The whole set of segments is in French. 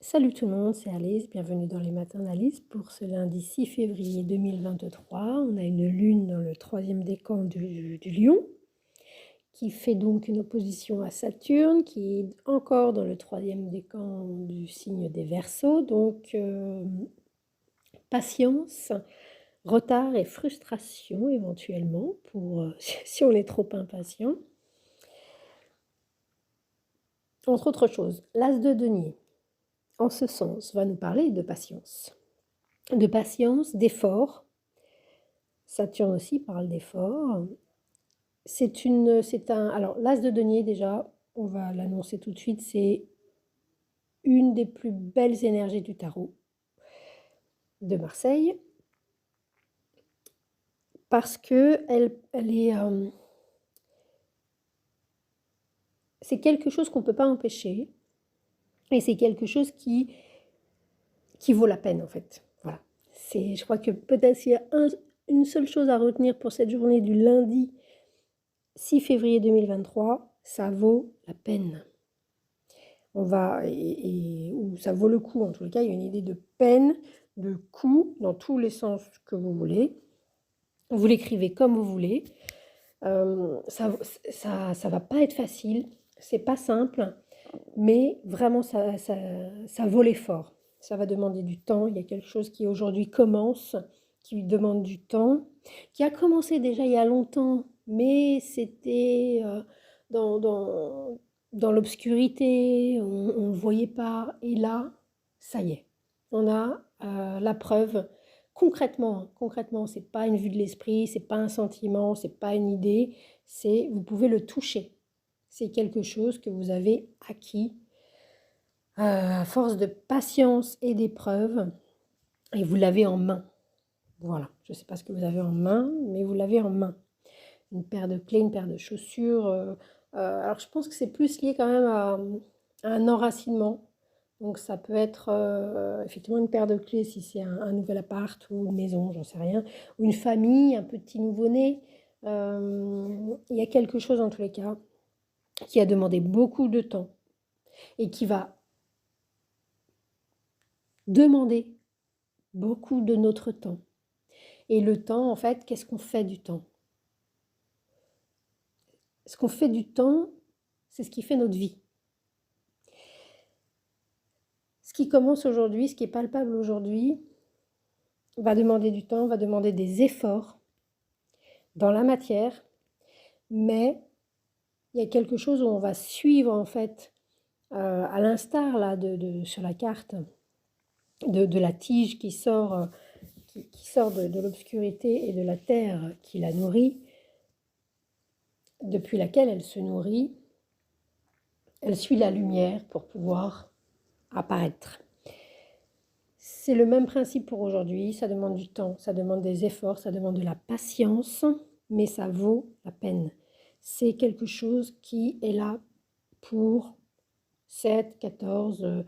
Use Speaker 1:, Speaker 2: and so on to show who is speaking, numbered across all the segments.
Speaker 1: Salut tout le monde, c'est Alice, bienvenue dans les matins d'Alice pour ce lundi 6 février 2023. On a une lune dans le troisième décan du lion qui fait donc une opposition à Saturne qui est encore dans le troisième décan du signe des Verseaux. Donc patience, retard et frustration éventuellement pour si on est trop impatient. Entre autres choses, l'as de denier, en ce sens, va nous parler de patience. De patience, d'effort. Saturne aussi parle d'effort. Alors, l'as de denier, déjà, on va l'annoncer tout de suite, c'est une des plus belles énergies du tarot de Marseille parce que c'est quelque chose qu'on ne peut pas empêcher et c'est quelque chose qui vaut la peine en fait. Voilà. Je crois que peut-être s'il y a une seule chose à retenir pour cette journée du lundi 6 février 2023, ça vaut la peine. Ou ça vaut le coup, en tous les cas, il y a une idée de peine, de coût, dans tous les sens que vous voulez. Vous l'écrivez comme vous voulez. Ça va pas être facile, c'est pas simple, mais vraiment, ça vaut l'effort. Ça va demander du temps. Il y a quelque chose qui aujourd'hui commence, qui lui demande du temps, qui a commencé déjà il y a longtemps, mais c'était dans l'obscurité, on ne le voyait pas. Et là, ça y est, on a la preuve. Concrètement, c'est pas une vue de l'esprit, c'est pas un sentiment, c'est pas une idée, vous pouvez le toucher. C'est quelque chose que vous avez acquis à force de patience et d'épreuve, et vous l'avez en main. Voilà, je ne sais pas ce que vous avez en main, mais vous l'avez en main. Une paire de clés, une paire de chaussures. Alors je pense que c'est plus lié quand même à un enracinement. Donc ça peut être effectivement une paire de clés si c'est un nouvel appart ou une maison, j'en sais rien. Ou une famille, un petit nouveau-né. Il y a quelque chose en tous les cas qui a demandé beaucoup de temps et qui va demander beaucoup de notre temps. Et le temps, en fait, qu'est-ce qu'on fait du temps? Ce qu'on fait du temps, c'est ce qui fait notre vie. Ce qui commence aujourd'hui, ce qui est palpable aujourd'hui, va demander du temps, va demander des efforts dans la matière, mais il y a quelque chose où on va suivre, en fait, à l'instar, là, sur la carte, de la tige qui sort, qui sort de l'obscurité et de la terre qui la nourrit, depuis laquelle elle se nourrit, elle suit la lumière pour pouvoir apparaître. C'est le même principe pour aujourd'hui, ça demande du temps, ça demande des efforts, ça demande de la patience, mais ça vaut la peine. C'est quelque chose qui est là pour 7, 14,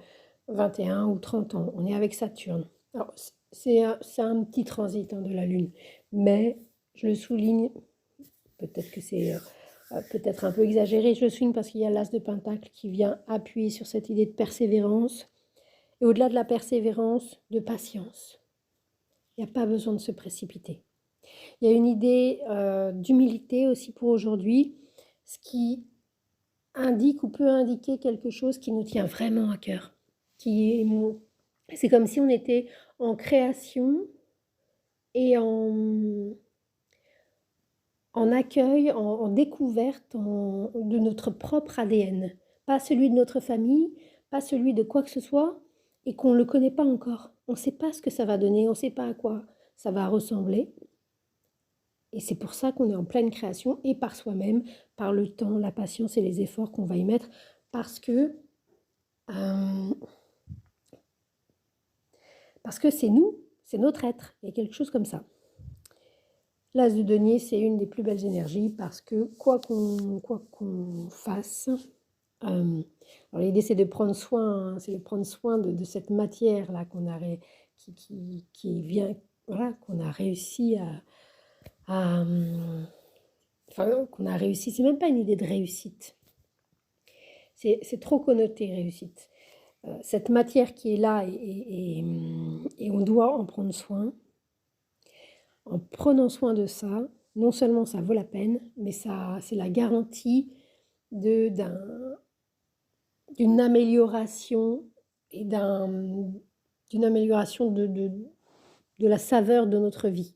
Speaker 1: 21 ou 30 ans. On est avec Saturne. Alors, c'est un petit transit de la Lune, mais je le souligne, peut-être que c'est peut-être un peu exagéré, je le souligne parce qu'il y a l'as de Pentacle qui vient appuyer sur cette idée de persévérance. Et au-delà de la persévérance, de patience. Il n'y a pas besoin de se précipiter. Il y a une idée d'humilité aussi pour aujourd'hui, ce qui indique ou peut indiquer quelque chose qui nous tient vraiment à cœur. C'est comme si on était en création et en accueil, en découverte de notre propre ADN. Pas celui de notre famille, pas celui de quoi que ce soit, et qu'on ne le connaît pas encore. On ne sait pas ce que ça va donner, on ne sait pas à quoi ça va ressembler. Et c'est pour ça qu'on est en pleine création, et par soi-même, par le temps, la patience et les efforts qu'on va y mettre, parce que c'est nous, c'est notre être, il y a quelque chose comme ça. L'as de denier, c'est une des plus belles énergies parce que quoi qu'on fasse, alors l'idée c'est de prendre soin, de cette matière là qui vient, voilà, qu'on a réussi qu'on a réussi. C'est même pas une idée de réussite, c'est trop connoté réussite. cette matière qui est là et on doit en prendre soin. En prenant soin de ça, non seulement ça vaut la peine, mais c'est la garantie d'une amélioration et d'une amélioration de la saveur de notre vie.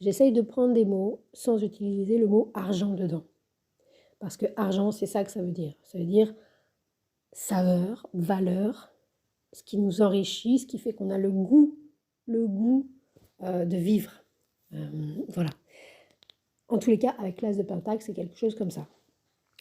Speaker 1: J'essaye de prendre des mots sans utiliser le mot argent dedans. Parce que argent, c'est ça que ça veut dire. Ça veut dire saveur, valeur, ce qui nous enrichit, ce qui fait qu'on a le goût de vivre. Voilà. En tous les cas, avec l'as de Pentacle, c'est quelque chose comme ça.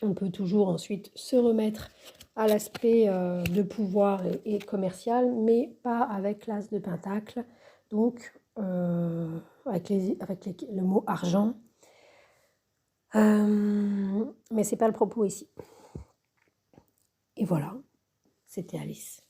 Speaker 1: On peut toujours ensuite se remettre à l'aspect de pouvoir et commercial, mais pas avec l'as de Pentacle. Donc, avec le mot argent. Mais c'est pas le propos ici. Et voilà, c'était Alice.